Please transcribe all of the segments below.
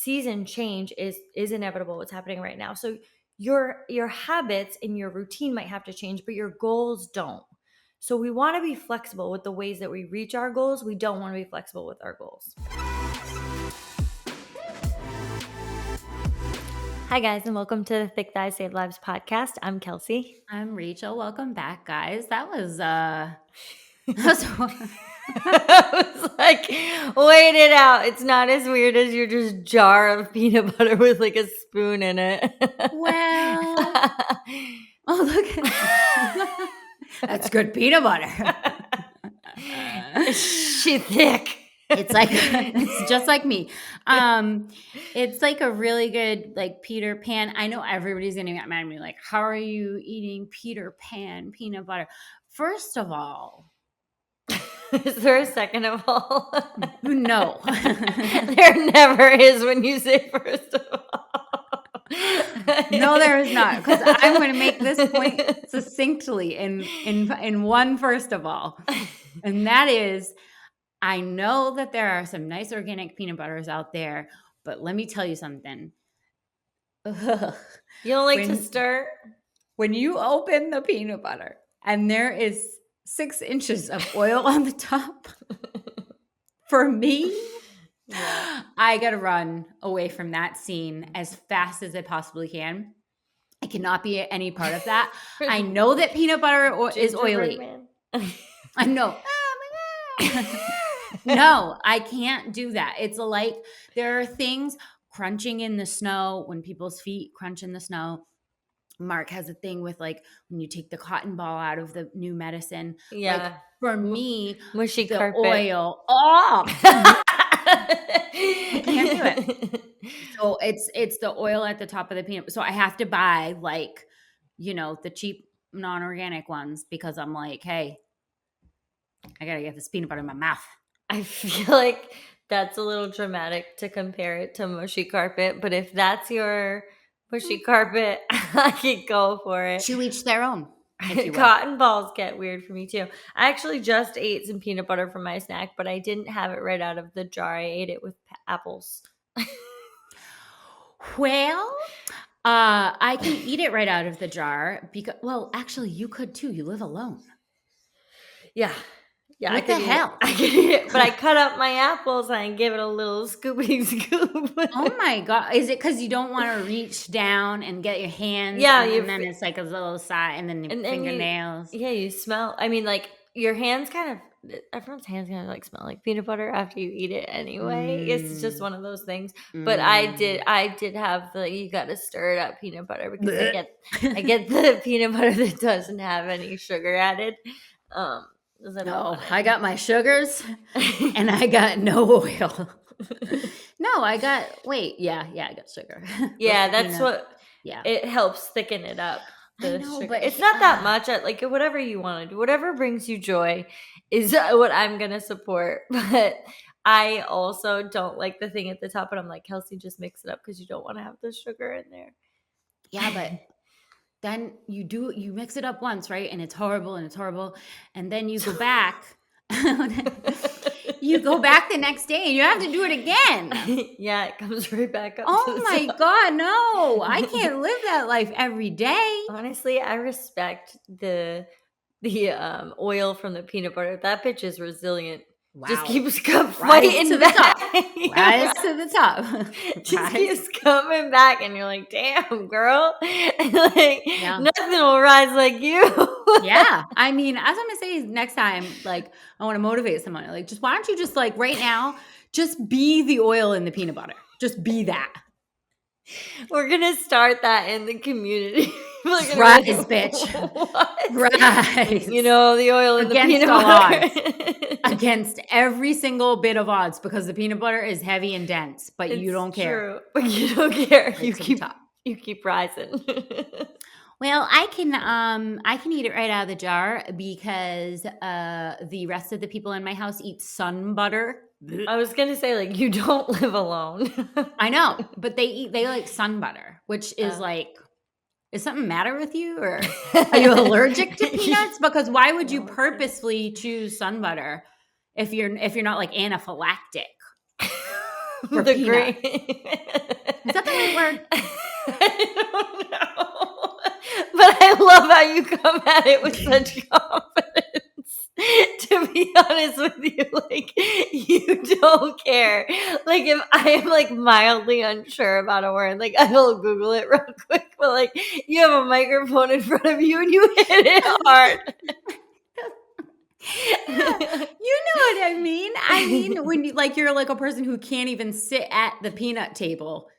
season change is inevitable. It's happening right now. So your habits and your routine might have to change, but your goals don't. So we want to be flexible with the ways that we reach our goals. We don't want to be flexible with our goals. Hi guys, and welcome to the Thick Thighs Save Lives podcast. I'm Kelsey. I'm Rachael. Welcome back, guys. That was I was like, wait it out. It's not as weird as your just jar of peanut butter with like a spoon in it. Well, oh look at that's good peanut butter. She's thick. It's just like me. It's like a really good like Peter Pan. I know everybody's gonna get mad at me, like, how are you eating Peter Pan peanut butter? First of all, is there a second of all? No. There never is when you say first of all. No, there is not, because I'm going to make this point succinctly in one first of all, and that is, I know that there are some nice organic peanut butters out there, but let me tell you something. Ugh. You don't like to stir? When you open the peanut butter and there is 6 inches of oil on the top, for me, yeah. I got to run away from that scene as fast as I possibly can. I cannot be any part of that. I know that peanut butter is oily. I know. No, I can't do that. It's like there are things crunching in the snow when people's feet crunch in the snow. Mark has a thing with like when you take the cotton ball out of the new medicine. Yeah. Like, for me, mushy the carpet. oil. Oh, I can't do it. So it's the oil at the top of the peanut. So I have to buy like, the cheap non-organic ones because I'm like, hey, I got to get this peanut butter in my mouth. I feel like that's a little dramatic to compare it to mushy carpet, but if that's your mushy carpet, I could go for it. To each their own. Cotton balls get weird for me too. I actually just ate some peanut butter for my snack, but I didn't have it right out of the jar. I ate it with apples. Well, I can eat it right out of the jar because, well, actually you could too. You live alone. Yeah. Yeah, what the hell? I could eat it, but I cut up my apples and I give it a little scoopity scoop. Oh my God. Is it because you don't want to reach down and get your hands? Yeah. And then it's like a little side and then your fingernails. You smell. I mean, like your hands everyone's hands kind of like smell like peanut butter after you eat it anyway. It's just one of those things. But I did have you got to stir it up peanut butter because I get the peanut butter that doesn't have any sugar added. No, I got my sugars and I got no oil. No, I got sugar. Yeah, that's it helps thicken it up. I know, but it's not that much. Like whatever you want to do, whatever brings you joy is what I'm going to support. But I also don't like the thing at the top, and I'm like, Kelsey, just mix it up because you don't want to have the sugar in there. Yeah, but then you mix it up once, right? And it's horrible. And then you go back. You go back the next day and you have to do it again. Yeah, it comes right back up. Oh my God, no. I can't live that life every day. Honestly, I respect the oil from the peanut butter. That bitch is resilient. Wow. Just keeps fighting to back. Rise to the top. Just keeps coming back, and you're like, "Damn, girl!" Like nothing will rise like you. Yeah, I mean, as I'm gonna say next time, like I want to motivate someone. Like, why don't you just like right now, just be the oil in the peanut butter. Just be that. We're gonna start that in the community. Rise, bitch. What? Rise. The oil in the peanut butter. Against every single bit of odds because the peanut butter is heavy and dense, but you don't care. True. But you don't care. You keep rising. Well, I can eat it right out of the jar because the rest of the people in my house eat sun butter. I was gonna say, like, you don't live alone. I know, but they like sun butter, which is like, is something matter with you, or are you allergic to peanuts? Because why would you purposefully choose sun butter if you're not like anaphylactic for peanuts? right word? I don't know. But I love how you come at it with such confidence. To be honest with you, like, you don't care. Like, if I am like mildly unsure about a word, like, I will Google it real quick. But like, you have a microphone in front of you and you hit it hard. Yeah, you know what I mean. I mean, when you like, you're like a person who can't even sit at the peanut table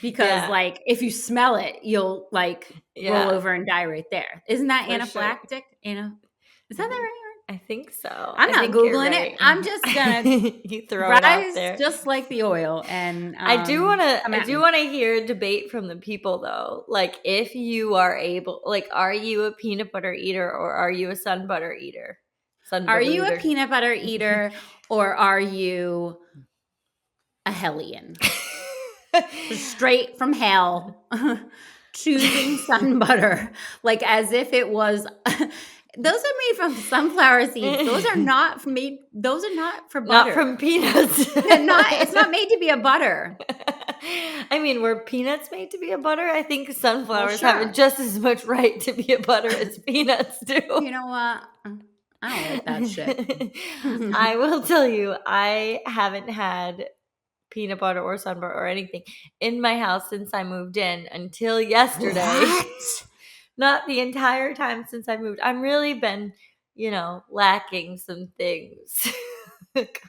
because, Yeah. like, if you smell it, you'll like roll Yeah, over and die right there. Isn't that for sure. anaphylactic? Is that the right word? I think so. I'm I not think you're Googling it. right. I'm just gonna You throw it out rise there. just like the oil. And I do come want at me. to hear a debate from the people though. Like, if you are able, like, are you a peanut butter eater or are you a sun butter eater? Are you a peanut butter eater or are you a hellion? Straight from hell, choosing sun butter, like as if it was. Those are made from sunflower seeds. Those are not made. Those are not for butter. Not from peanuts. It's not made to be a butter. I mean, were peanuts made to be a butter? I think sunflowers sure. have just as much right to be a butter as peanuts do. You know what? I don't like that shit. I will tell you, I haven't had peanut butter or sun butter or anything in my house since I moved in until yesterday. What? Not the entire time since I moved. I'm really been, lacking some things.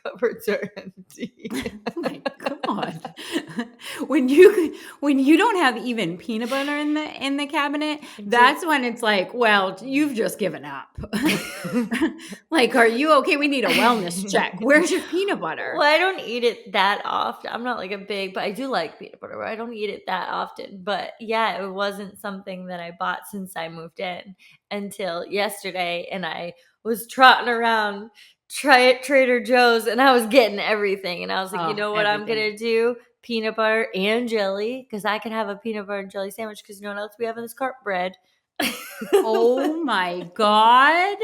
Cupboards are empty. Oh my god! When you don't have even peanut butter in the cabinet, that's when it's like, well, you've just given up. Like, are you okay? We need a wellness check. Where's your peanut butter? Well, I don't eat it that often. I'm not like a big, but I do like peanut butter. But I don't eat it that often. But yeah, it wasn't something that I bought since I moved in until yesterday, and I was trotting around Trader Joe's and I was getting everything, and I was like, you know what I'm gonna do? Peanut butter and jelly, because I can have a peanut butter and jelly sandwich, because you know what else we have in this cart? Bread. Oh my god.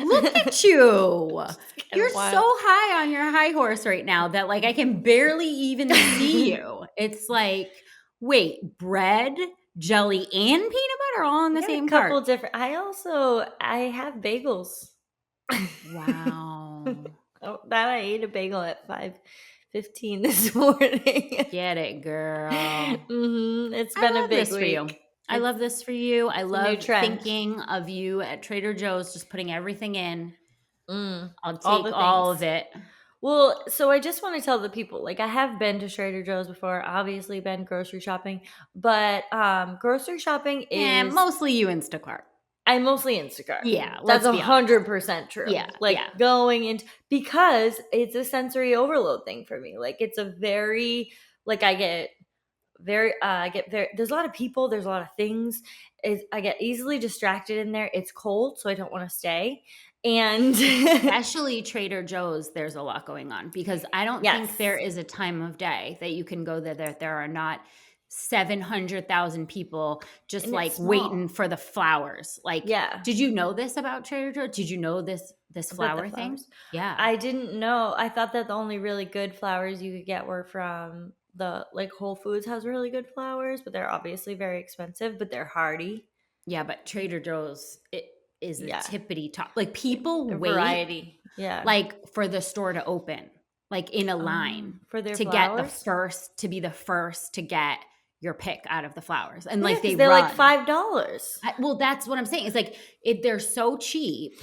Look at you. You're so high on your high horse right now that like I can barely even see you. It's like, wait, bread, jelly, and peanut butter all in the same cart. A couple different. I have bagels. Wow. That I ate a bagel at 5:15 this morning. Get it, girl. It's been a big week for you. I love this for you. I love thinking of you at Trader Joe's, just putting everything in. I'll take all of it. Well, so I just want to tell the people, like, I have been to Trader Joe's before, obviously been grocery shopping, but grocery shopping is mostly you Instacart. I mostly Instacart. Yeah, that's 100% true. Yeah, going into, because it's a sensory overload thing for me. Like, it's a very, like, I get very there's a lot of people, there's a lot of things. I get easily distracted in there. It's cold, so I don't want to stay. And especially Trader Joe's, there's a lot going on, because I don't think there is a time of day that you can go there that there are not 700,000 people just like waiting for the flowers. Like, did you know this about Trader Joe's? Did you know this flower thing? Yeah. I didn't know. I thought that the only really good flowers you could get were from Whole Foods has really good flowers, but they're obviously very expensive, but they're hardy. Yeah, but Trader Joe's, it is the tippity top. Like, people wait variety. Yeah. Like for the store to open, like in a line for their to flowers? be the first to get your pick out of the flowers. And yeah, like they're run. like $5. Well, that's what I'm saying. It's like they're so cheap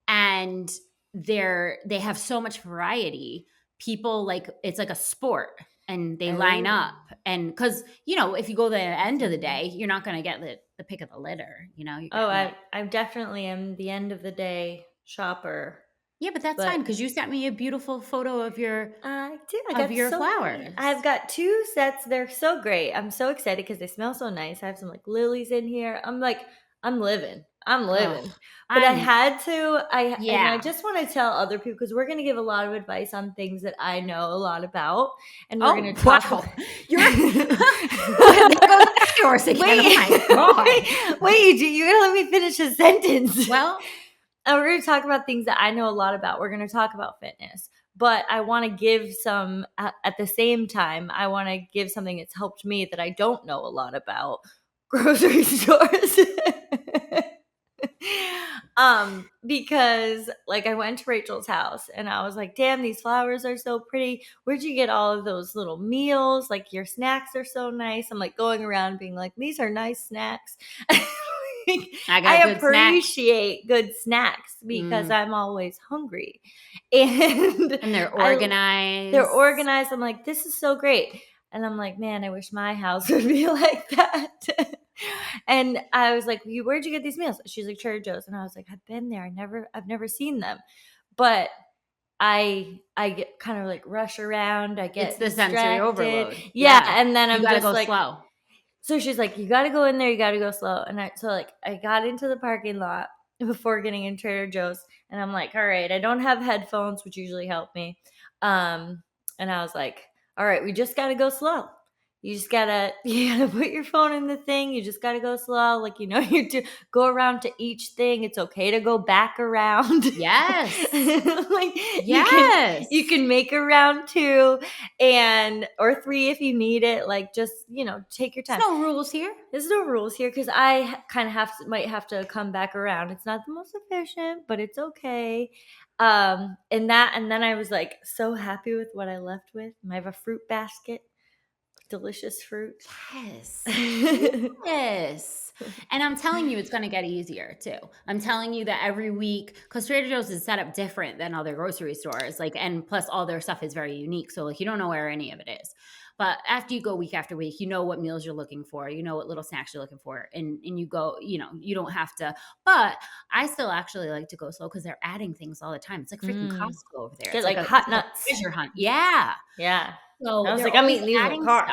and they have so much variety. People, like, it's like a sport and they line up. And because, if you go to the end of the day, you're not going to get the pick of the litter, I definitely am the end of the day shopper. Yeah, but that's fine, because you sent me a beautiful photo of your flowers. I've got 2 sets. They're so great. I'm so excited because they smell so nice. I have some like lilies in here. I'm like, I'm living. But I had to. And I just want to tell other people, because we're going to give a lot of advice on things that I know a lot about, and we're going to talk. Wow. You're horse again. Oh my god! Wait, you're going to let me finish a sentence. Well. And we're going to talk about things that I know a lot about. We're going to talk about fitness. but I want to give some at the same time. I want to give something that's helped me that I don't know a lot about: grocery stores. Because like I went to Rachel's house and I was like, damn, these flowers are so pretty. Where'd you get all of those little meals? Like, your snacks are so nice. I'm like going around being like, these are nice snacks. I got I good snacks. appreciate good snacks because I'm always hungry. And they're organized. They're organized. I'm like, this is so great. And I'm like, man, I wish my house would be like that. And I was like, where'd you get these meals? She's like, Trader Joe's. And I was like, I've been there. I've never seen them. But I get kind of like rush around. I get It's the distracted. sensory overload. Yeah. And then you I'm gotta just go like, slow. so she's like, you got to go in there. You got to go slow. And I got into the parking lot before getting in Trader Joe's. And I'm like, all right, I don't have headphones, which usually help me. And I was like, all right, we just got to go slow. You gotta put your phone in the thing. You just gotta go slow. Like, you do go around to each thing. It's okay to go back around. Yes. Like, yes. You can make a round 2 or 3 if you need it. Like, just, take your time. There's no rules here. There's no rules here because I kind of might have to come back around. It's not the most efficient, but it's okay. And then I was like so happy with what I left with. I have a fruit basket. Delicious fruit. Yes. Yes. And I'm telling you, it's going to get easier too. I'm telling you that every week, because Trader Joe's is set up different than other grocery stores, and plus all their stuff is very unique. So you don't know where any of it is. But after you go week after week, you know what meals you're looking for, you know what little snacks you're looking for, and you go, you don't have to. But I still actually like to go slow because they're adding things all the time. It's like freaking Costco over there. Get It's like hot nuts. Treasure hunt. Yeah. Yeah. So I was like, I'm eating these in the car.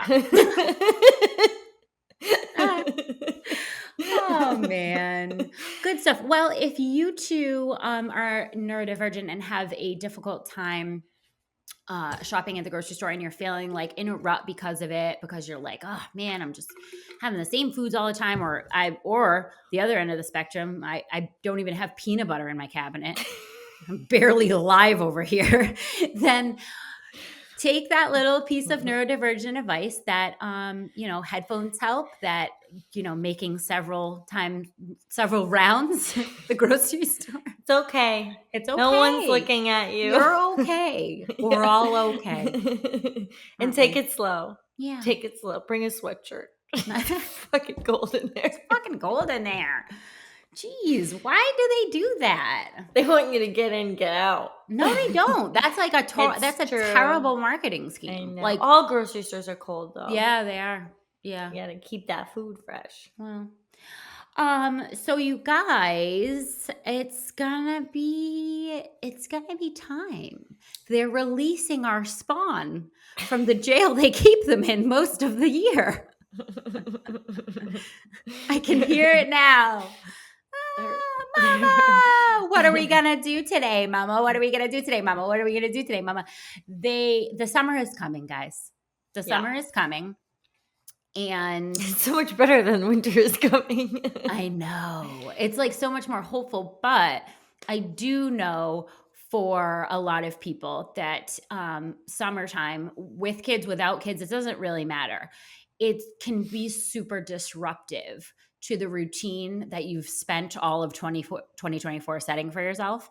Oh man, good stuff. Well, if you two are neurodivergent and have a difficult time shopping at the grocery store and you're feeling like in a rut because of it, because you're like, oh man, I'm just having the same foods all the time, or the other end of the spectrum, I don't even have peanut butter in my cabinet. I'm barely alive over here. Then take that little piece of neurodivergent advice that, headphones help, that, making several rounds at the grocery store. It's okay. It's okay. No one's looking at you. You're okay. We're all okay. And take it slow. Yeah. Take it slow. Bring a sweatshirt. Fucking gold in there. It's fucking gold in there. Jeez, why do they do that? They want you to get in, get out. No, they don't. That's like that's a terrible marketing scheme. Like, all grocery stores are cold though. Yeah, they are. Yeah. You gotta keep that food fresh. Well, so you guys, it's gonna be time. They're releasing our spawn from the jail they keep them in most of the year. I can hear it now. Mama, what are we gonna do today, Mama? What are we gonna do today, Mama? What are we gonna do today, Mama? The summer is coming, guys. The summer is coming. And it's so much better than winter is coming. I know. It's like so much more hopeful, but I do know for a lot of people that summertime, with kids, without kids, it doesn't really matter. It can be super disruptive to the routine that you've spent all of 2024 setting for yourself.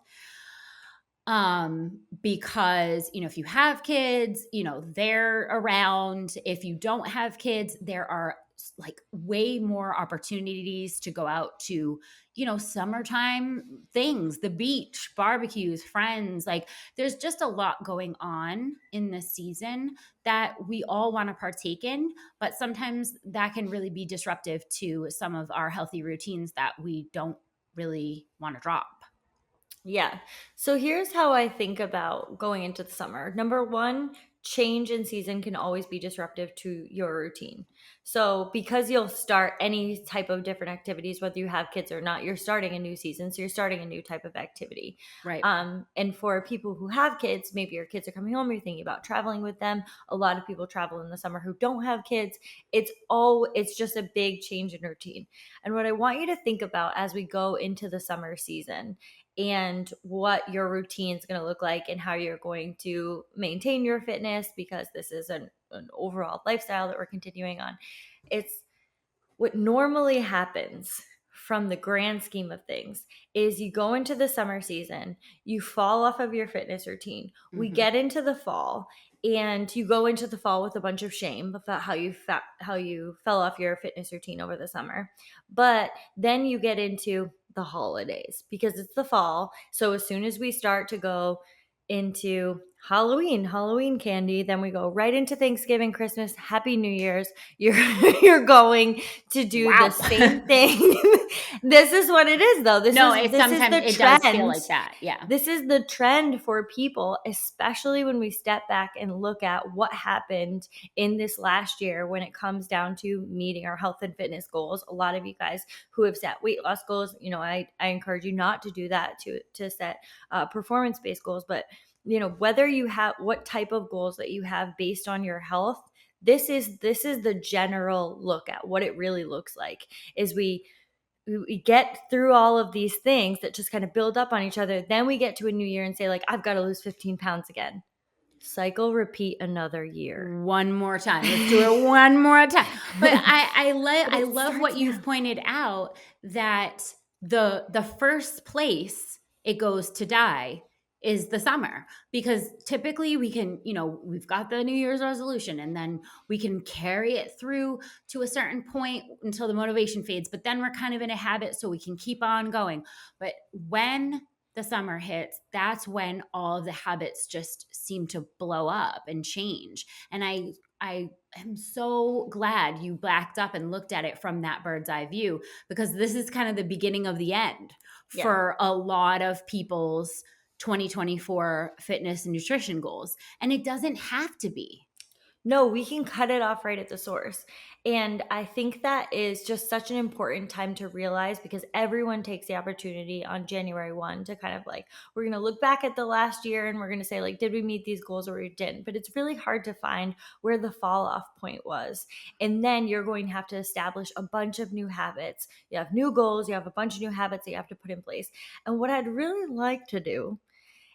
Because, if you have kids, they're around. If you don't have kids, there are like way more opportunities to go out to, summertime things, the beach, barbecues, friends. Like, there's just a lot going on in this season that we all want to partake in, but sometimes that can really be disruptive to some of our healthy routines that we don't really want to drop. Yeah. So here's how I think about going into the summer. Number 1, change in season can always be disruptive to your routine. So because you'll start any type of different activities, whether you have kids or not, you're starting a new season. So you're starting a new type of activity. Right. And for people who have kids, maybe your kids are coming home, you're thinking about traveling with them. A lot of people travel in the summer who don't have kids. It's just a big change in routine. And what I want you to think about as we go into the summer season and what your routine is going to look like and how you're going to maintain your fitness, because this is an overall lifestyle that we're continuing on. It's what normally happens from the grand scheme of things is you go into the summer season, you fall off of your fitness routine. We get into the fall, and you go into the fall with a bunch of shame about how you fell off your fitness routine over the summer. But then you get into the holidays because it's the fall. So as soon as we start to go into Halloween candy, then we go right into Thanksgiving, Christmas, Happy New Year's. You're going to do the same thing. This is what it is, though. This is the trend. Does feel like that. Yeah. This is the trend for people, especially when we step back and look at what happened in this last year when it comes down to meeting our health and fitness goals. A lot of you guys who have set weight loss goals, I encourage you not to do that, to set performance-based goals. But whether you have what type of goals that you have based on your health, this is the general look at what it really looks like. Is we get through all of these things that just kind of build up on each other. Then we get to a new year and say, like, I've got to lose 15 pounds again. Cycle, repeat another year. One more time. Let's do it one more time. But I love what you've pointed out, that the first place it goes to die is the summer, because typically we can, we've got the New Year's resolution and then we can carry it through to a certain point until the motivation fades, but then we're kind of in a habit, so we can keep on going. But when the summer hits, that's when all of the habits just seem to blow up and change. And I am so glad you backed up and looked at it from that bird's eye view, because this is kind of the beginning of the end for a lot of people's 2024 fitness and nutrition goals. And it doesn't have to be. No, we can cut it off right at the source. And I think that is just such an important time to realize, because everyone takes the opportunity on January 1 to kind of like, we're going to look back at the last year and we're going to say, like, did we meet these goals or we didn't? But it's really hard to find where the fall off point was. And then you're going to have to establish a bunch of new habits. You have new goals, you have a bunch of new habits that you have to put in place. And what I'd really like to do,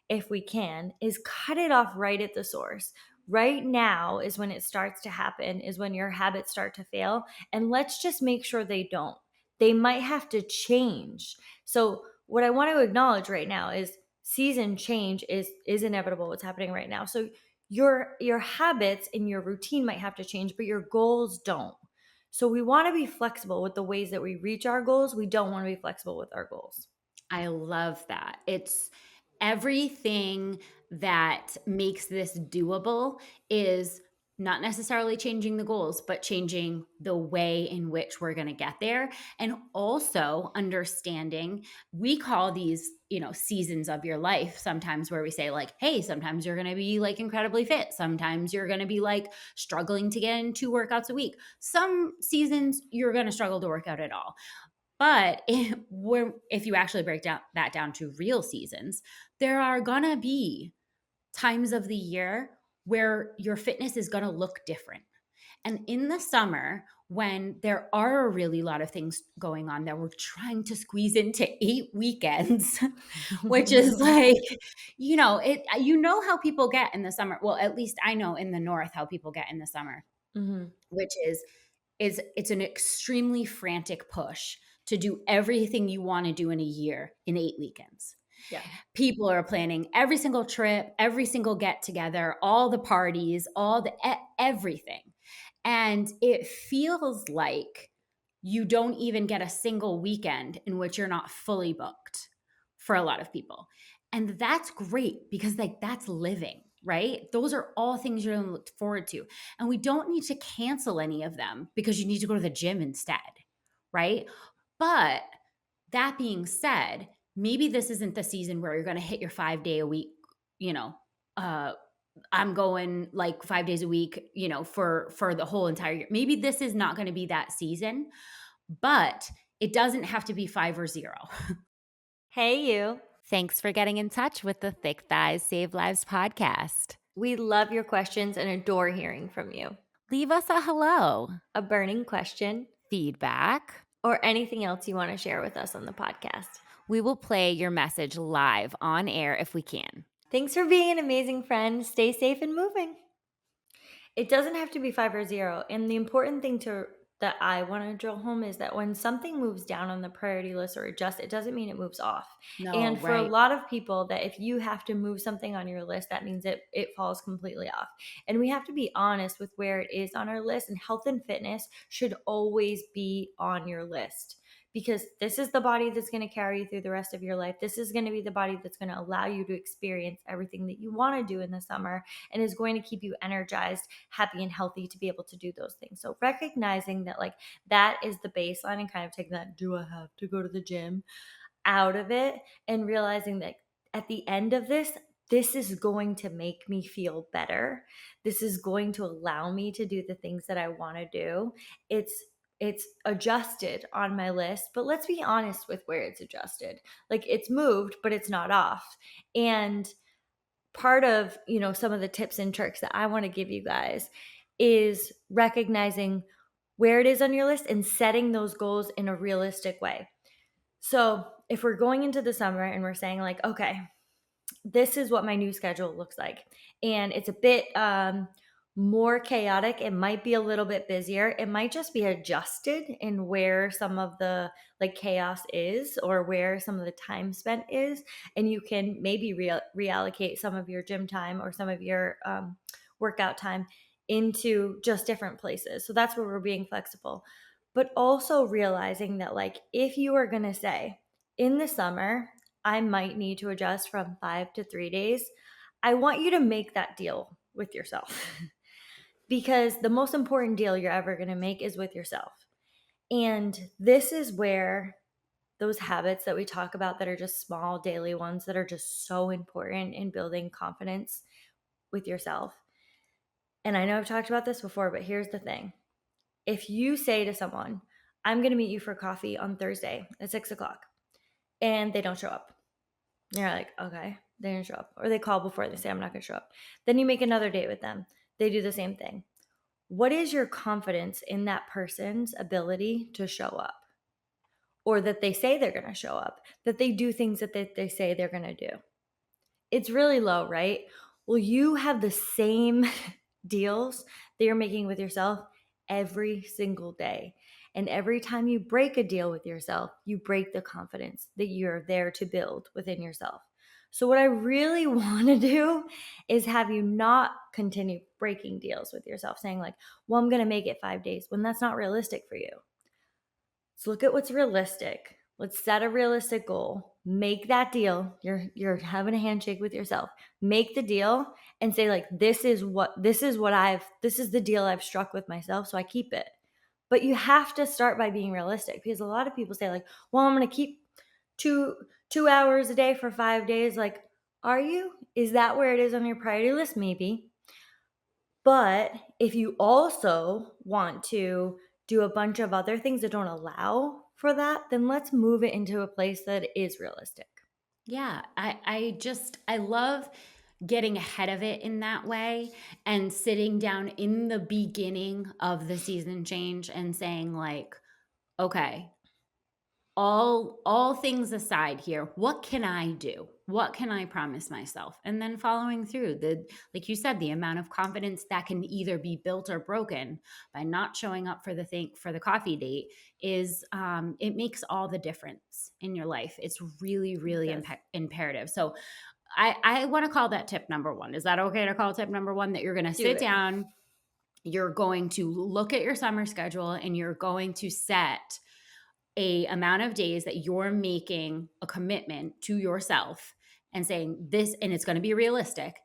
if we can, is cut it off right at the source. Right now is when it starts to happen, is when your habits start to fail. And let's just make sure they don't. They might have to change. So what I want to acknowledge right now is season change is inevitable. What's happening right now. So your habits and your routine might have to change, but your goals don't. So we want to be flexible with the ways that we reach our goals. We don't want to be flexible with our goals. I love that. It's everything that makes this doable is not necessarily changing the goals, but changing the way in which we're going to get there. And also understanding, we call these, seasons of your life sometimes, where we say, like, hey, sometimes you're going to be like incredibly fit. Sometimes you're going to be like struggling to get in 2 workouts a week. Some seasons you're going to struggle to work out at all. But if you actually break that down to real seasons, there are going to be times of the year where your fitness is going to look different. And in the summer, when there are a really lot of things going on that we're trying to squeeze into 8 weekends, which is like, how people get in the summer. Well, at least I know in the North how people get in the summer, which is it's an extremely frantic push to do everything you want to do in a year in 8 weekends. Yeah. People are planning every single trip, every single get together, all the parties, everything. And it feels like you don't even get a single weekend in which you're not fully booked for a lot of people. And that's great, because like that's living, right? Those are all things you're going to look forward to. And we don't need to cancel any of them because you need to go to the gym instead, right? But that being said, maybe this isn't the season where you're going to hit your 5-day a week, I'm going like 5 days a week, for the whole entire year. Maybe this is not going to be that season, but it doesn't have to be 5 or 0. Hey, you. Thanks for getting in touch with the Thick Thighs Save Lives podcast. We love your questions and adore hearing from you. Leave us a hello, a burning question, feedback, or anything else you want to share with us on the podcast. We will play your message live on air if we can. Thanks for being an amazing friend. Stay safe and moving. It doesn't have to be 5 or 0. And the important thing that I want to drill home is that when something moves down on the priority list or adjust, it doesn't mean it moves off. No, and for a right. lot of people, that if you have to move something on your list, that means it falls completely off. And we have to be honest with where it is on our list. And health and fitness should always be on your list, because this is the body that's going to carry you through the rest of your life. This is going to be the body that's going to allow you to experience everything that you want to do in the summer, and is going to keep you energized, happy, and healthy to be able to do those things. So recognizing that, like, that is the baseline, and kind of taking that, do I have to go to the gym, out of it, and realizing that at the end of this is going to make me feel better. This is going to allow me to do the things that I want to do. It's adjusted on my list, but let's be honest with where it's adjusted. Like, it's moved, but it's not off. And part of, some of the tips and tricks that I want to give you guys is recognizing where it is on your list and setting those goals in a realistic way. So if we're going into the summer and we're saying, like, okay, this is what my new schedule looks like, and it's a bit more chaotic, it might be a little bit busier, it might just be adjusted in where some of the, like, chaos is, or where some of the time spent is, and you can maybe reallocate some of your gym time or some of your workout time into just different places. So that's where we're being flexible. But also realizing that, like, if you are going to say, in the summer, I might need to adjust from 5 to 3 days, I want you to make that deal with yourself. Because the most important deal you're ever going to make is with yourself. And this is where those habits that we talk about, that are just small daily ones, that are just so important in building confidence with yourself. And I know I've talked about this before, but here's the thing. If you say to someone, I'm going to meet you for coffee on Thursday at 6:00, and they don't show up, you're like, okay, they didn't show up. Or they call before, they say, I'm not going to show up. Then you make another date with them. They do the same thing. What is your confidence in that person's ability to show up? Or that they say they're going to show up, that they do things that they say they're going to do? It's really low, right? Well, you have the same deals that you're making with yourself every single day. And every time you break a deal with yourself, you break the confidence that you're there to build within yourself. So what I really want to do is have you not continue breaking deals with yourself, saying, like, well, I'm going to make it 5 days, when that's not realistic for you. So look at what's realistic. Let's set a realistic goal. Make that deal. You're having a handshake with yourself. Make the deal and say, like, this is the deal I've struck with myself, so I keep it. But you have to start by being realistic, because a lot of people say, like, well, I'm going to keep 2 hours a day for 5 days. Like, are you? Is that where it is on your priority list? Maybe. But if you also want to do a bunch of other things that don't allow for that, then let's move it into a place that is realistic. Yeah, I love getting ahead of it in that way, and sitting down in the beginning of the season change and saying, like, okay, all things aside here, what can I do? What can I promise myself? And then following through, like you said, the amount of confidence that can either be built or broken by not showing up for the coffee date is it makes all the difference in your life. It's really, really imperative. So I want to call that tip number 1. Is that okay to call tip number 1? That you're going to sit down, you're going to look at your summer schedule, and you're going to set a amount of days that you're making a commitment to yourself and saying this, and it's going to be realistic.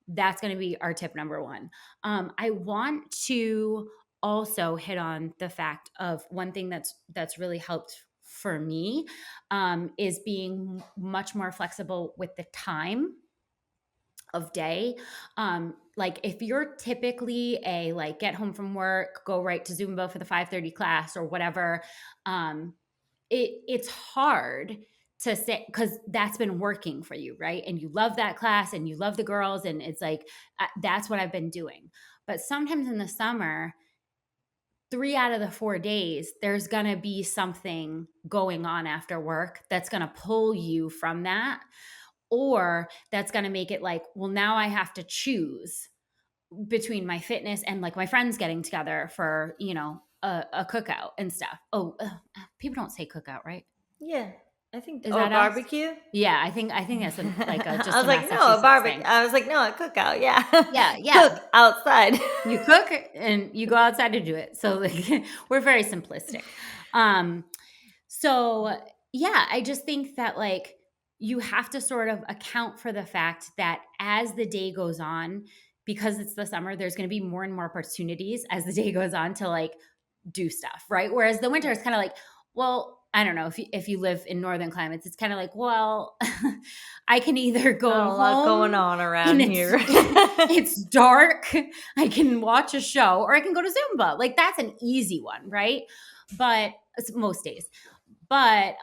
That's going to be our tip number 1. I want to also hit on the fact of one thing that's really helped for me is being much more flexible with the time of day. Like, if you're typically a, like, get home from work, go right to Zumba for the 5:30 class or whatever, it's hard to say, because that's been working for you, right? And you love that class and you love the girls, and it's like, that's what I've been doing. But sometimes in the summer, 3 out of the 4 days, there's going to be something going on after work that's going to pull you from that, or that's going to make it like, well, now I have to choose between my fitness and like my friends getting together for, a cookout and stuff. Oh, people don't say cookout, right? Yeah. I think Is that us? barbecue? Yeah, I think that's just I was a like, no, a Massachusetts barbecue. thing. I was like, no, a cookout. Yeah. Yeah. Cook outside. You cook and you go outside to do it. So like, we're very simplistic. So yeah, I just think that like you have to sort of account for the fact that as the day goes on, because it's the summer, there's going to be more and more opportunities as the day goes on to like do stuff, right? Whereas the winter is kind of like, well, I don't know if you live in northern climates, it's kind of like, well, I can either go Not a lot home going on around and here. it's dark, I can watch a show, or I can go to Zumba. Like that's an easy one, right? But most days. But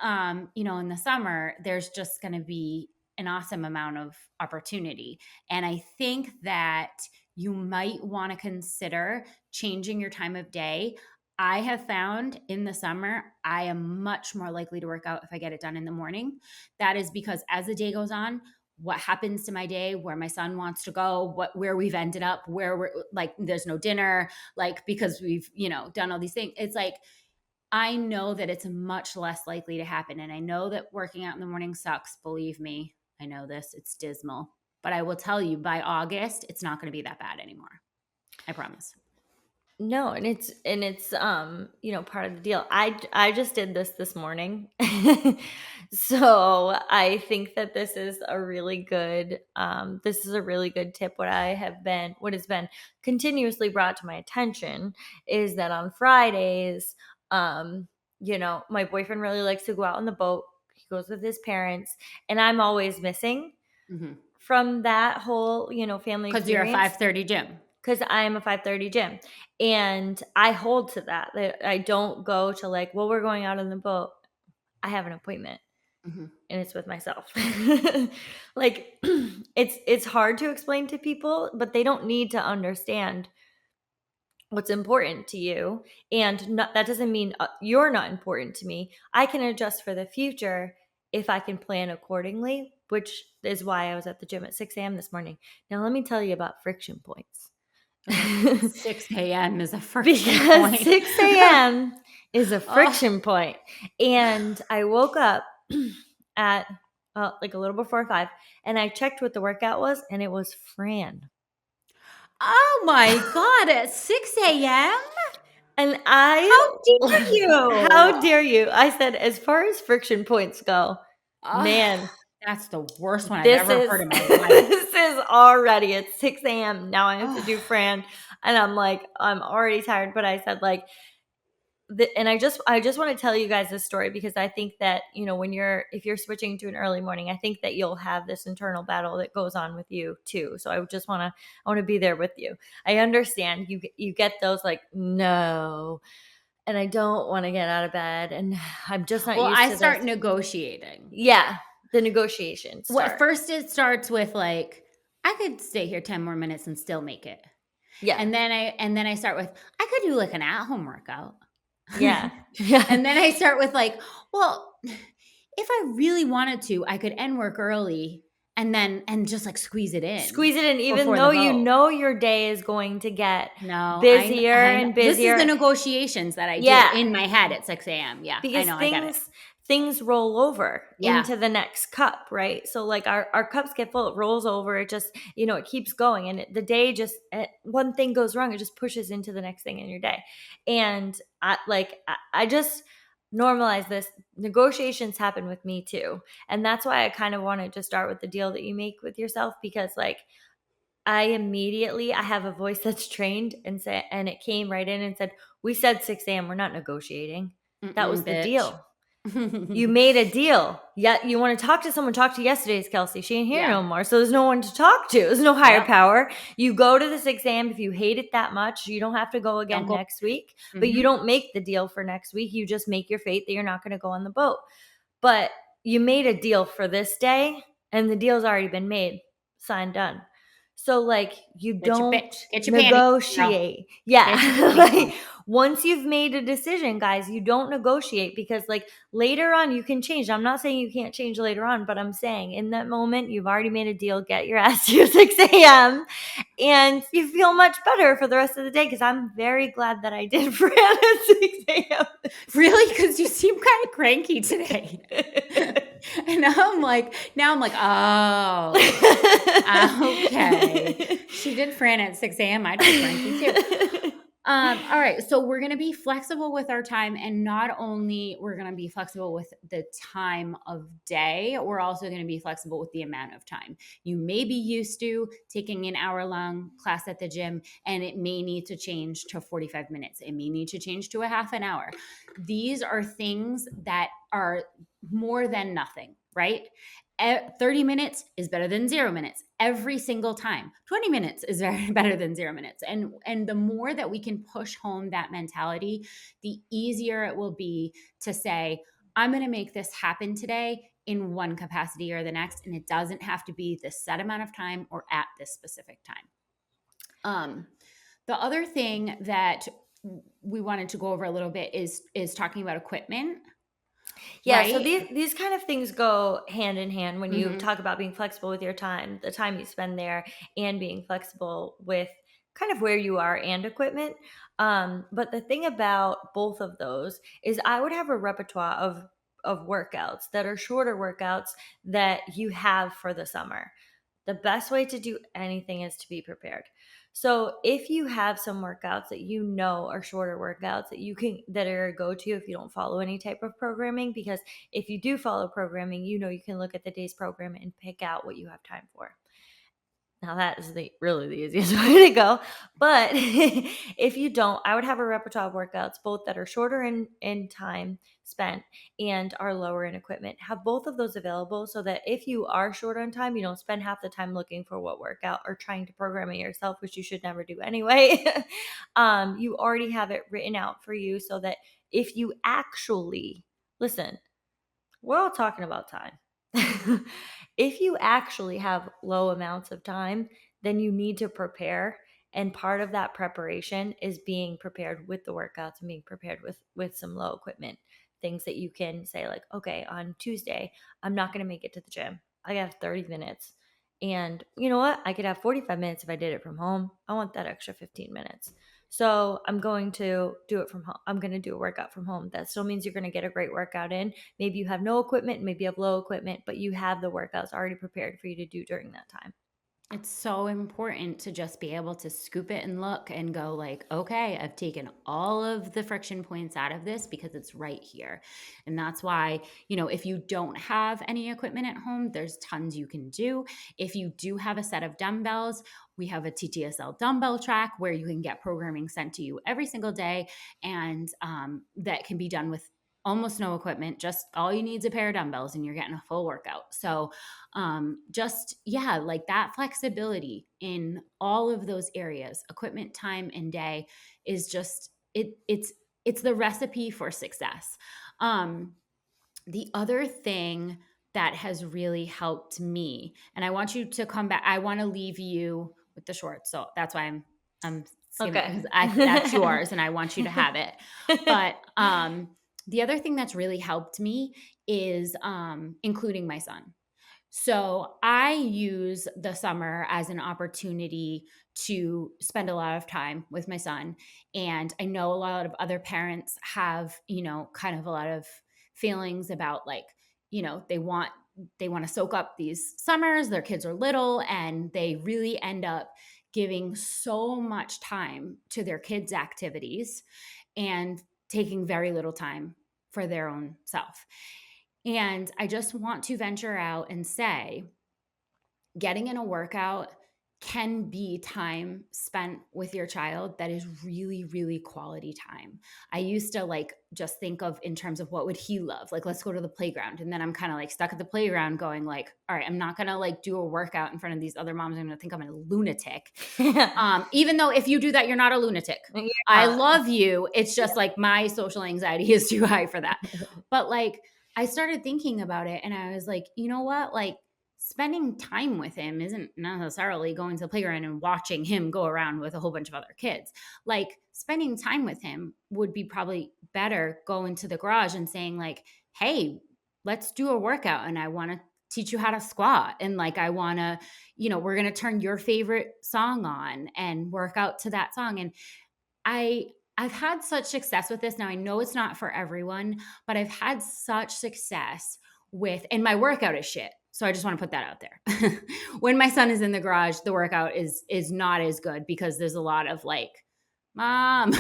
in the summer, there's just going to be an awesome amount of opportunity. And I think that you might want to consider changing your time of day. I have found in the summer, I am much more likely to work out if I get it done in the morning. That is because as the day goes on, what happens to my day, where my son wants to go, where we've ended up, where we're like, there's no dinner, like because we've, done all these things. It's like, I know that it's much less likely to happen. And I know that working out in the morning sucks. Believe me, I know this. It's dismal. But I will tell you, by August, it's not going to be that bad anymore. I promise. No, and it's part of the deal. I just did this morning. So I think that this is a really good tip. What has been continuously brought to my attention is that on Fridays, my boyfriend really likes to go out on the boat. He goes with his parents, and I'm always missing from that whole, family Because you're a experience. 5:30 gym. Because I'm a 5:30 gym, and I hold to that. I don't go to like, well, we're going out on the boat. I have an appointment, and it's with myself. Like, it's hard to explain to people, but they don't need to understand what's important to you, and that doesn't mean you're not important to me. I can adjust for the future if I can plan accordingly, which is why I was at the gym at 6 a.m. this morning. Now, let me tell you about friction points. 6 a.m. is a friction because point. 6 a.m. is a friction point. And I woke up at like a little before 5, and I checked what the workout was, and it was Fran. Oh my God, at 6 a.m.? And How dare you? How dare you? I said, as far as friction points go, man, that's the worst one I've ever heard in my life. This is already at 6 a.m. Now I have to do Fran. And I'm like, I'm already tired. But I said, like, and I just want to tell you guys this story because I think that, if you're switching to an early morning, I think that you'll have this internal battle that goes on with you too. So I want to be there with you. I understand you get those like, no, and I don't want to get out of bed, and I'm just not used to this. I start negotiating. Yeah, the negotiations. Well, first it starts with like, I could stay here 10 more minutes and still make it. Yeah. And then I start with, I could do like an at-home workout. Yeah. And then I start with like, well, if I really wanted to, I could end work early and just like squeeze it in. Even though your day is going to get busier and busier. This is the negotiations that I do in my head at 6 a.m. Yeah, because I get it. Things roll over into the next cup, right? So like our cups get full, it rolls over, it just, it keeps going. And the day just, one thing goes wrong, it just pushes into the next thing in your day. And I just normalize this. Negotiations happen with me too. And that's why I kind of wanted to start with the deal that you make with yourself, because like I have a voice that's trained and it came right in and said, we said 6 a.m. We're not negotiating. That was the deal. You made a deal. Yet you want to talk to someone, talk to yesterday's Kelsea. She ain't here no more. So there's no one to talk to. There's no higher power. You go to the 6 a.m. If you hate it that much, you don't have to go again next week. But you don't make the deal for next week. You just make your fate that you're not going to go on the boat. But you made a deal for this day, and the deal's already been made. Signed, done. So like you don't Get your negotiate. Yeah. Like Once you've made a decision, guys, you don't negotiate, because like later on you can change. I'm not saying you can't change later on, but I'm saying in that moment you've already made a deal. Get your ass to your 6 a.m. and you feel much better for the rest of the day, because I'm very glad that I did Fran at 6 a.m. Really? Because you seem kind of cranky today. And now I'm like, oh, okay. She did Fran at 6 a.m. I did cranky too. All right. So we're going to be flexible with our time. And not only we're going to be flexible with the time of day, we're also going to be flexible with the amount of time. You may be used to taking an hour-long class at the gym, and it may need to change to 45 minutes. It may need to change to a half an hour. These are things that are more than nothing, right? 30 minutes is better than 0 minutes every single time. 20 minutes is better than 0 minutes. And the more that we can push home that mentality, the easier it will be to say, I'm going to make this happen today in one capacity or the next. And it doesn't have to be this set amount of time or at this specific time. The other thing that we wanted to go over a little bit is talking about equipment. Yeah, right? so these kind of things go hand in hand when you talk about being flexible with your time, the time you spend there, and being flexible with kind of where you are and equipment. But the thing about both of those is I would have a repertoire of workouts that are shorter workouts that you have for the summer. The best way to do anything is to be prepared. So if you have some workouts that you know are shorter workouts that are a go-to if you don't follow any type of programming, because if you do follow programming, you know you can look at the day's program and pick out what you have time for. Now that is really the easiest way to go. But if you don't, I would have a repertoire of workouts, both that are shorter in time spent and are lower in equipment. Have both of those available so that if you are short on time, you don't spend half the time looking for what workout or trying to program it yourself, which you should never do anyway. You already have it written out for you so that if you actually, listen, we're all talking about time. If you actually have low amounts of time, then you need to prepare. And part of that preparation is being prepared with the workouts and being prepared with some low equipment. Things that you can say like, okay, on Tuesday, I'm not going to make it to the gym. I have 30 minutes. And you know what? I could have 45 minutes if I did it from home. I want that extra 15 minutes. So I'm going to do it from home. I'm going to do a workout from home. That still means you're going to get a great workout in. Maybe you have no equipment, maybe you have low equipment, but you have the workouts already prepared for you to do during that time. It's so important to just be able to scoop it and look and go like, okay, I've taken all of the friction points out of this because it's right here. And that's why, if you don't have any equipment at home, there's tons you can do. If you do have a set of dumbbells, we have a TTSL dumbbell track where you can get programming sent to you every single day. And that can be done with almost no equipment. Just all you need is a pair of dumbbells and you're getting a full workout. So like that flexibility in all of those areas, equipment, time, and day is just it's the recipe for success. The other thing that has really helped me, and I want you to come back, I want to leave you with the shorts. So that's why I'm skimming, Okay. because that's yours and I want you to have it. But the other thing that's really helped me is including my son. So I use the summer as an opportunity to spend a lot of time with my son. And I know a lot of other parents have, kind of a lot of feelings about like, they want to soak up these summers, their kids are little, and they really end up giving so much time to their kids' activities and taking very little time for their own self. And I just want to venture out and say, getting in a workout can be time spent with your child that is really, really quality time. I used to just think of in terms of what would he love? Like, let's go to the playground. And then I'm kind of like stuck at the playground going like, all right, I'm not going to do a workout in front of these other moms. I'm going to think I'm a lunatic. Even though if you do that, you're not a lunatic. Yeah. I love you. It's just my social anxiety is too high for that. But I started thinking about it and I was like, you know what? spending time with him isn't necessarily going to the playground and watching him go around with a whole bunch of other kids. Like, spending time with him would be probably better going to the garage and saying like, hey, let's do a workout and I want to teach you how to squat. And like, I want to, we're going to turn your favorite song on and work out to that song. And I've had such success with this. Now, I know it's not for everyone, but I've had such success with, and my workout is shit. So I just want to put that out there. When my son is in the garage, the workout is not as good because there's a lot of like, mom.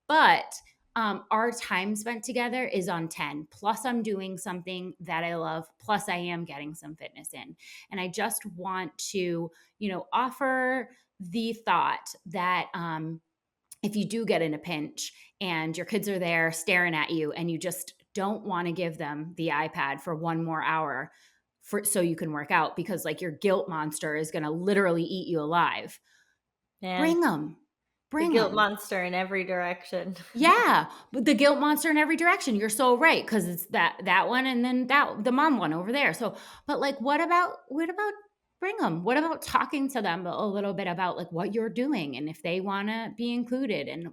But our time spent together is on 10. Plus, I'm doing something that I love. Plus, I am getting some fitness in. And I just want to, offer the thought that if you do get in a pinch and your kids are there staring at you and you just don't want to give them the iPad for one more hour so you can work out because like your guilt monster is going to literally eat you alive. Man, bring them. The guilt monster in every direction. Yeah, but the guilt monster in every direction. You're so right, because it's that one and then the mom one over there. So, but like, what about bring them? What about talking to them a little bit about like what you're doing and if they want to be included and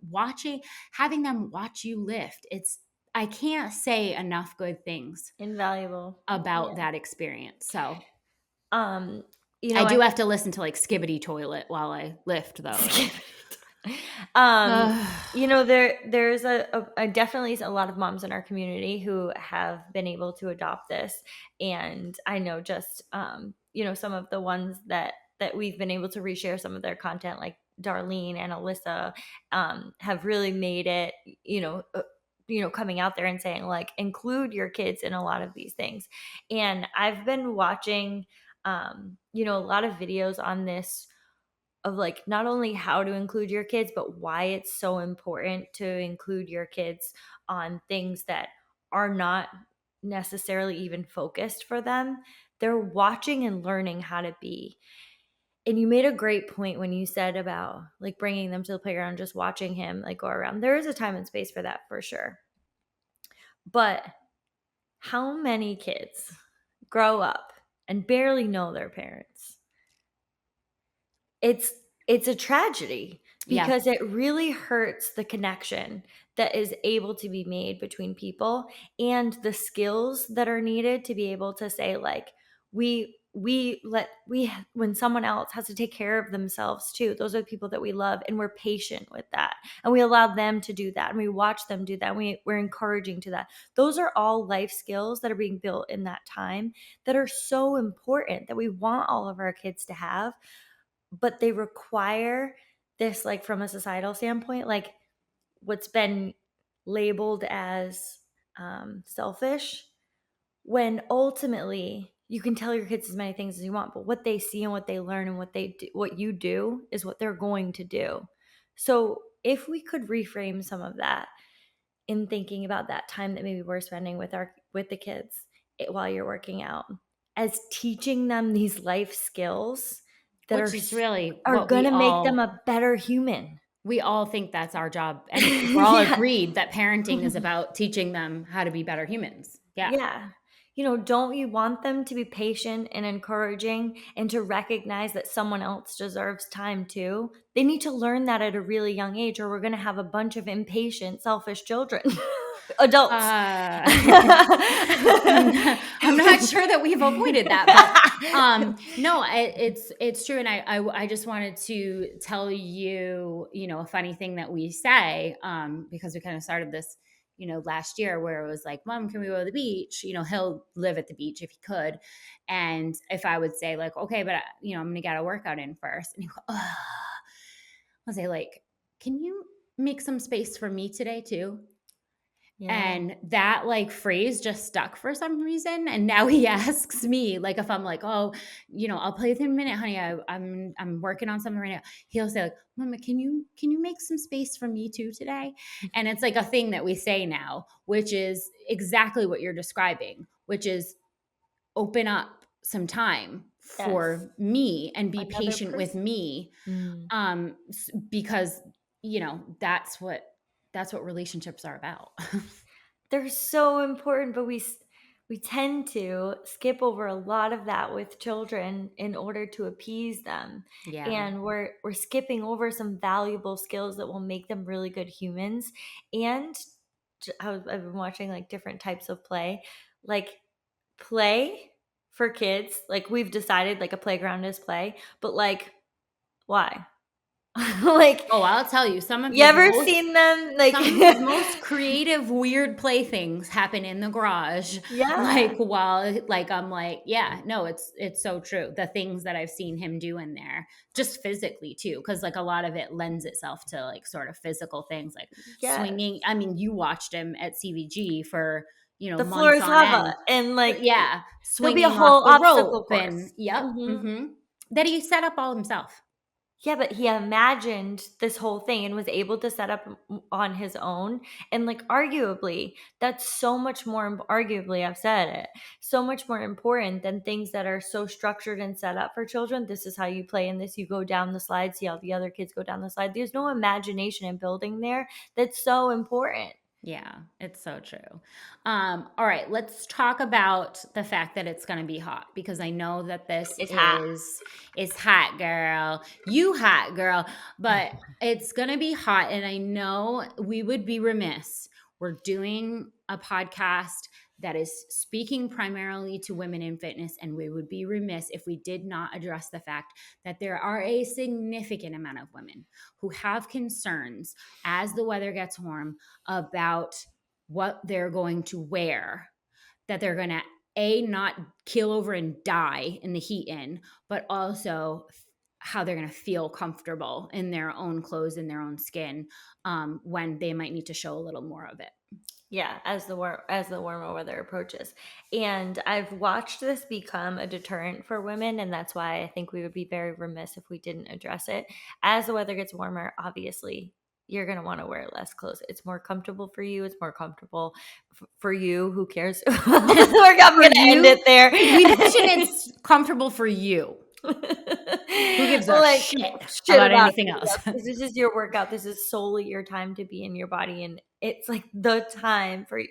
having them watch you lift. I can't say enough good things. Invaluable about that experience. So, I do have to listen to like Skibidi Toilet while I lift though. There's definitely a lot of moms in our community who have been able to adopt this, and I know just some of the ones that we've been able to reshare some of their content, like Darlene and Alyssa, have really made it, coming out there and saying like, include your kids in a lot of these things. And I've been watching a lot of videos on this of like not only how to include your kids, but why it's so important to include your kids on things that are not necessarily even focused for them. They're watching and learning how to be. And you made a great point when you said about like bringing them to the playground, just watching him like go around. There is a time and space for that for sure. But how many kids grow up and barely know their parents? It's a tragedy because it really hurts the connection that is able to be made between people and the skills that are needed to be able to say like, when someone else has to take care of themselves too, those are the people that we love, and we're patient with that, and we allow them to do that, and we watch them do that, and we're encouraging to that. Those are all life skills that are being built in that time that are so important, that we want all of our kids to have. But they require this, like from a societal standpoint, like what's been labeled as selfish, when ultimately you can tell your kids as many things as you want, but what they see and what they learn and what you do is what they're going to do. So if we could reframe some of that in thinking about that time that maybe we're spending with the kids while you're working out, as teaching them these life skills that are going to make them a better human. We all think that's our job. And we're all agreed that parenting is about teaching them how to be better humans. Yeah. Yeah. Don't you want them to be patient and encouraging and to recognize that someone else deserves time too? They need to learn that at a really young age, or we're going to have a bunch of impatient, selfish children. Adults. I'm not sure that we've avoided that, but no, it's true. And I just wanted to tell you, a funny thing that we say, because we kind of started this, last year, where it was like, Mom, can we go to the beach? He'll live at the beach if he could. And if I would say like, okay, but I'm going to get a workout in first. And he'd go, oh. I'll say like, can you make some space for me today too? Yeah. And that like phrase just stuck for some reason. And now he asks me, like, if I'm like, oh, I'll play with him in a minute, honey. I'm working on something right now. He'll say like, Mama, can you make some space for me too today? And it's like a thing that we say now, which is exactly what you're describing, which is open up some time for me and be patient with me. Because, that's what relationships are about. They're so important, but we tend to skip over a lot of that with children in order to appease them. Yeah. And we're skipping over some valuable skills that will make them really good humans. And I've been watching like different types of play, like play for kids. Like we've decided like a playground is play, but like why? Like Oh, I'll tell you, some of you the ever most seen them like some of the most creative, weird playthings happen in the garage. yeah. Like while like I'm like, yeah, no, it's so true. The things that I've seen him do in there, just physically too, because like a lot of it lends itself to like sort of physical things like Yes. swinging. I mean, you watched him at CVG for The floor months is on lava end. and like Yeah, there'll be a swinging off whole the obstacle rope and course. yep, Mhm. that he set up all himself. Yeah, but he imagined this whole thing and was able to set up on his own. And like, arguably, that's so much more, arguably, I've said it, so much more important than things that are so structured and set up for children. This is how you play in this. You go down the slide, see how the other kids go down the slide. There's no imagination in building there that's so important. Yeah, it's so true. All right, let's talk about the fact that it's going to be hot because I know that this It's hot. is hot, girl. You hot, girl. But it's going to be hot, and I know we would be remiss. We're doing a podcast that is speaking primarily to women in fitness, and we would be remiss if we did not address the fact that there are a significant amount of women who have concerns as the weather gets warm about what they're going to wear, that they're going to not keel over and die in the heat but also how they're going to feel comfortable in their own clothes, in their own skin, when they might need to show a little more of it. Yeah, as the warmer weather approaches. And I've watched this become a deterrent for women, and that's why I think we would be very remiss if we didn't address it. As the weather gets warmer, obviously, you're going to want to wear less clothes. It's more comfortable for you. It's more comfortable for you. Who cares? I'm going to end it there. We mentioned it's comfortable for you. Who gives a shit about anything else? This is your workout. This is solely your time to be in your body. And it's like the time for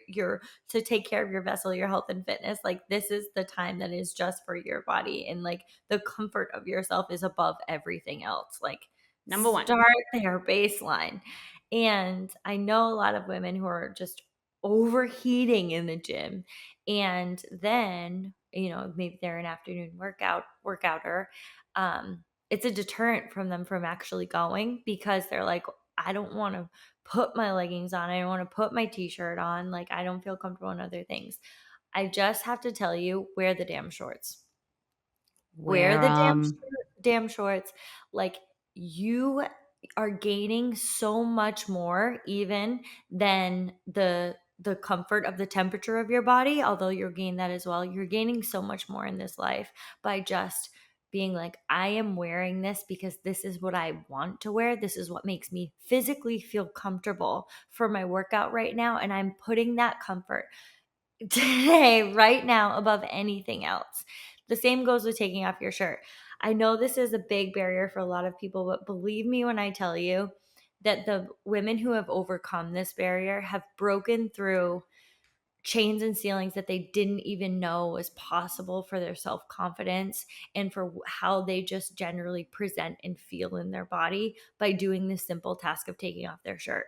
to take care of your vessel, your health and fitness. Like this is the time that is just for your body. And like the comfort of yourself is above everything else. Like Number one. Start there, baseline. And I know a lot of women who are just overheating in the gym. And then, maybe they're an afternoon workouter. It's a deterrent from them from actually going because they're like, I don't want to put my leggings on. I don't want to put my t-shirt on. Like, I don't feel comfortable in other things. I just have to tell you, wear the damn shorts. Wear the damn shorts. Like, you are gaining so much more even than the comfort of the temperature of your body, although you'll gain that as well. You're gaining so much more in this life by just being like, I am wearing this because this is what I want to wear. This is what makes me physically feel comfortable for my workout right now. And I'm putting that comfort today, right now, above anything else. The same goes with taking off your shirt. I know this is a big barrier for a lot of people, but believe me when I tell you that the women who have overcome this barrier have broken through chains and ceilings that they didn't even know was possible for their self-confidence and for how they just generally present and feel in their body by doing this simple task of taking off their shirt.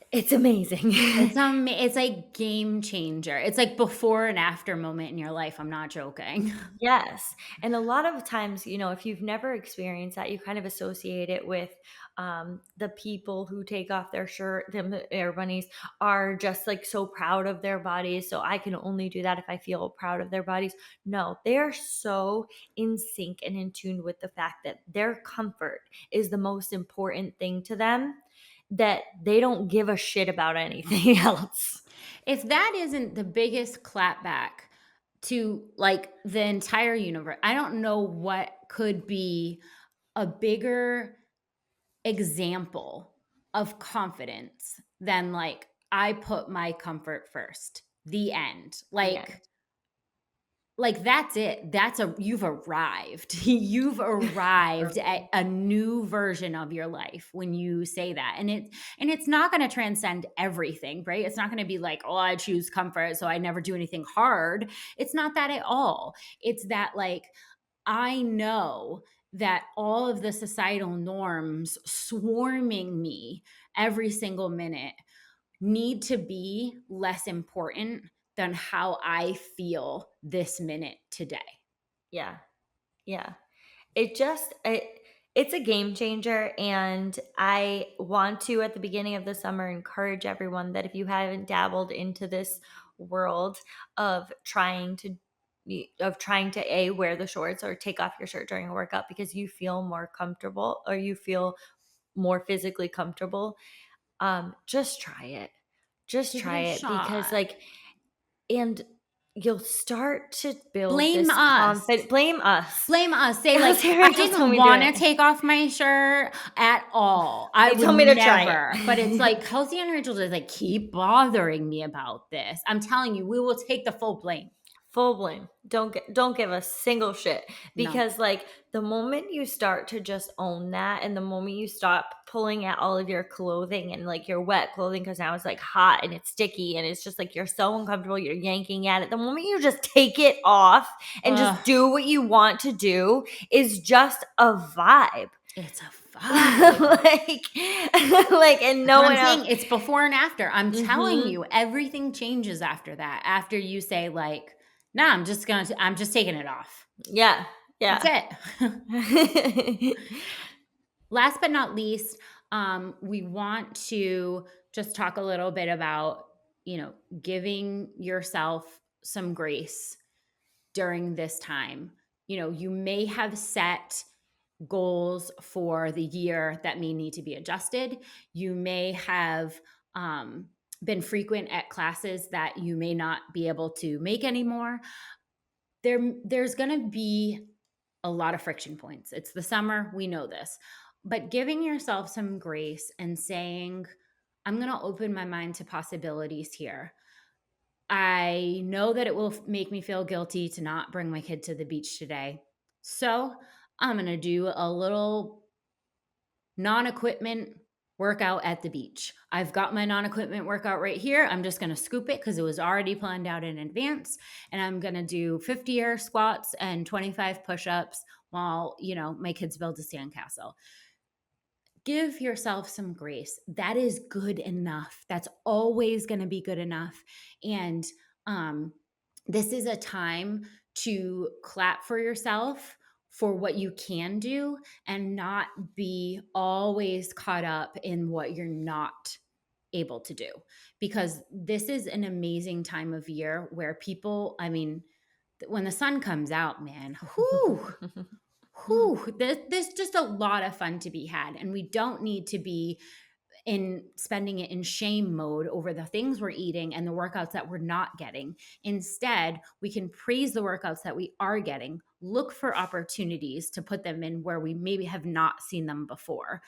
It's amazing. It's a game changer. It's like before and after moment in your life. I'm not joking. Yes. And a lot of times, if you've never experienced that, you kind of associate it with the people who take off their shirt, the air bunnies are just like so proud of their bodies. So I can only do that if I feel proud of their bodies. No, they are so in sync and in tune with the fact that their comfort is the most important thing to them, that they don't give a shit about anything else. If that isn't the biggest clapback to like the entire universe, I don't know what could be a bigger example of confidence than like, I put my comfort first. The end. Like, like, that's it. You've arrived. You've arrived at a new version of your life when you say that. And it's not going to transcend everything, right? It's not going to be like, oh, I choose comfort, so I never do anything hard. It's not that at all. It's that, like, I know that all of the societal norms swarming me every single minute need to be less important than how I feel this minute today. Yeah. Yeah. It's a game changer, and I want to, at the beginning of the summer, encourage everyone that if you haven't dabbled into this world of trying to wear the shorts or take off your shirt during a workout because you feel more comfortable or you feel more physically comfortable, just try it. Just Give it try a it, because shot. and you'll start to build Blame this us. blame us. Blame us. Say, like, Kelsea and I Rachael told didn't me to do want to it. take off my shirt at all. I They would told me to try never. it. But it's like, Kelsea and Rachael just, like, keep bothering me about this. I'm telling you, we will take the full blame. Full blame. Don't give a single shit, No. because like the moment you start to just own that, and the moment you stop pulling at all of your clothing and like your wet clothing, because now it's like hot and it's sticky and it's just like you're so uncomfortable, you're yanking at it. The moment you just take it off and Ugh. just do what you want to do is just a vibe. It's a vibe. like and no one I'm else. saying it's before and after. I'm telling Mhm. you, everything changes after that. After you say, like, nah, I'm just taking it off. Yeah. Yeah. That's it. Last but not least, we want to just talk a little bit about, giving yourself some grace during this time. You may have set goals for the year that may need to be adjusted. You may have been frequent at classes that you may not be able to make anymore. There's going to be a lot of friction points. It's the summer, we know this. But giving yourself some grace and saying, I'm going to open my mind to possibilities here. I know that it will make me feel guilty to not bring my kid to the beach today. So I'm going to do a little non-equipment workout at the beach. I've got my non-equipment workout right here. I'm just going to scoop it because it was already planned out in advance. And I'm going to do 50 air squats and 25 push-ups while, my kids build a sandcastle. Give yourself some grace. That is good enough. That's always going to be good enough. And this is a time to clap for yourself for what you can do and not be always caught up in what you're not able to do. Because this is an amazing time of year where people, when the sun comes out, man, there's just a lot of fun to be had. And we don't need to be in spending it in shame mode over the things we're eating and the workouts that we're not getting. Instead, we can praise the workouts that we are getting, look for opportunities to put them in where we maybe have not seen them before,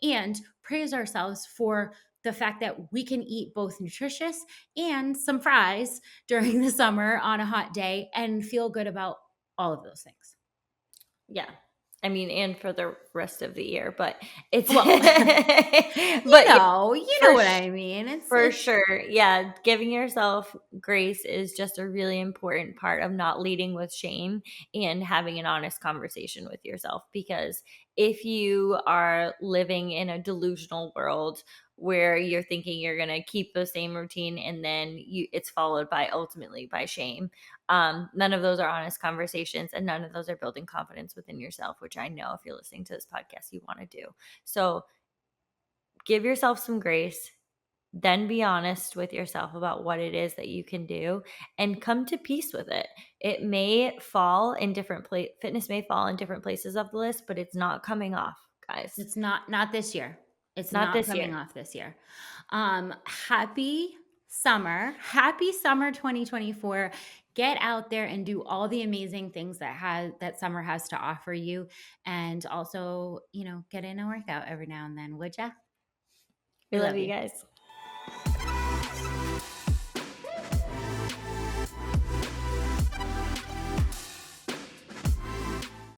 and praise ourselves for the fact that we can eat both nutritious and some fries during the summer on a hot day and feel good about all of those things. Yeah. And for the rest of the year, but it's but you know what I mean. It's sure. Yeah. Giving yourself grace is just a really important part of not leading with shame and having an honest conversation with yourself. Because if you are living in a delusional world where you're thinking you're going to keep the same routine and then it's followed by ultimately by shame, none of those are honest conversations, and none of those are building confidence within yourself, which I know if you're listening to this podcast, you want to do. So give yourself some grace, then be honest with yourself about what it is that you can do and come to peace with it. It may fall in different fitness may fall in different places of the list, but it's not coming off, guys. It's not this year. It's Not not this coming year. off this year. Happy summer. Happy summer 2024. Get out there and do all the amazing things that summer has to offer you. And also, get in a workout every now and then, would ya? We love you guys.